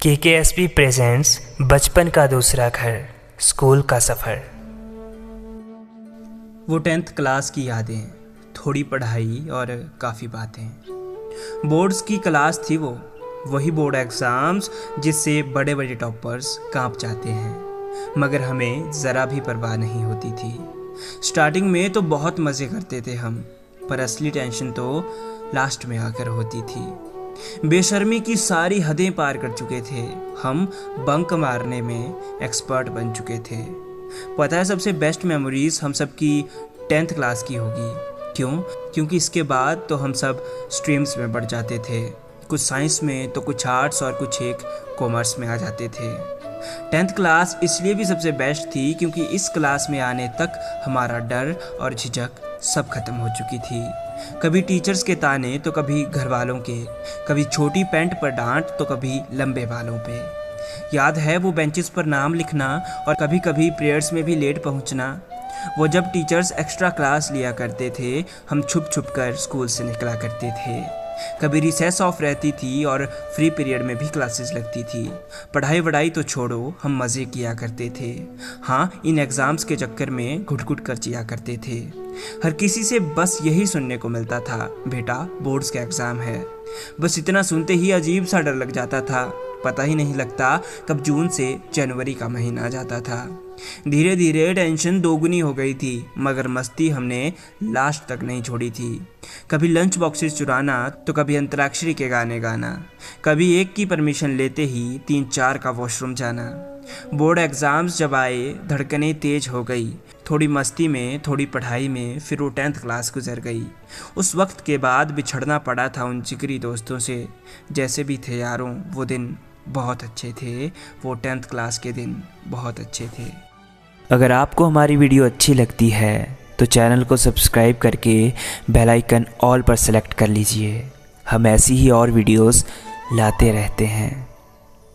KKSP presents बचपन का दूसरा घर, स्कूल का सफ़र। वो 10th क्लास की यादें, थोड़ी पढ़ाई और काफ़ी बातें। बोर्ड्स की क्लास थी वो, वही बोर्ड एग्ज़ाम्स जिससे बड़े बड़े टॉपर्स कांप जाते हैं, मगर हमें ज़रा भी परवाह नहीं होती थी। स्टार्टिंग में तो बहुत मज़े करते थे हम, पर असली टेंशन तो लास्ट में आकर होती थी। बेशर्मी की सारी हदें पार कर चुके थे हम, बंक मारने में एक्सपर्ट बन चुके थे। पता है सबसे बेस्ट मेमोरीज हम सब की 10th क्लास की होगी। क्यों? क्योंकि इसके बाद तो हम सब स्ट्रीम्स में बढ़ जाते थे, कुछ साइंस में तो कुछ आर्ट्स और कुछ एक कॉमर्स में आ जाते थे। 10th क्लास इसलिए भी सबसे बेस्ट थी क्योंकि इस क्लास में आने तक हमारा डर और झिझक सब खत्म हो चुकी थी। कभी टीचर्स के ताने तो कभी घर वालों के, कभी छोटी पैंट पर डांट तो कभी लंबे बालों पे। याद है वो बेंचेस पर नाम लिखना और कभी कभी प्रेयर्स में भी लेट पहुंचना। वो जब टीचर्स एक्स्ट्रा क्लास लिया करते थे, हम छुप छुप कर स्कूल से निकला करते थे। कभी रिसेस ऑफ रहती थी और फ्री पीरियड में भी क्लासेस लगती थी। पढ़ाई वढ़ाई तो छोड़ो, हम मज़े किया करते थे। हाँ, इन एग्ज़ाम्स के चक्कर में घुट घुट कर जिया करते थे। हर किसी से बस यही सुनने को मिलता था, बेटा बोर्ड्स का एग्ज़ाम है। बस इतना सुनते ही अजीब सा डर लग जाता था। पता ही नहीं लगता कब जून से जनवरी का महीना आ जाता था। धीरे धीरे टेंशन दोगुनी हो गई थी, मगर मस्ती हमने लास्ट तक नहीं छोड़ी थी। कभी लंच बॉक्सेस चुराना तो कभी अंतराक्षरी के गाने गाना, कभी एक की परमिशन लेते ही 3-4 का वॉशरूम जाना। बोर्ड एग्ज़ाम्स जब आए, धड़कनें तेज हो गई, थोड़ी मस्ती में थोड़ी पढ़ाई में, फिर वो 10th क्लास गुजर गई। उस वक्त के बाद बिछड़ना पड़ा था उन जिगरी दोस्तों से। जैसे भी थे यारों, वो दिन बहुत अच्छे थे, वो 10th क्लास के दिन बहुत अच्छे थे। अगर आपको हमारी वीडियो अच्छी लगती है तो चैनल को सब्सक्राइब करके बेल आइकन ऑल पर सेलेक्ट कर लीजिए। हम ऐसी ही और वीडियोस लाते रहते हैं।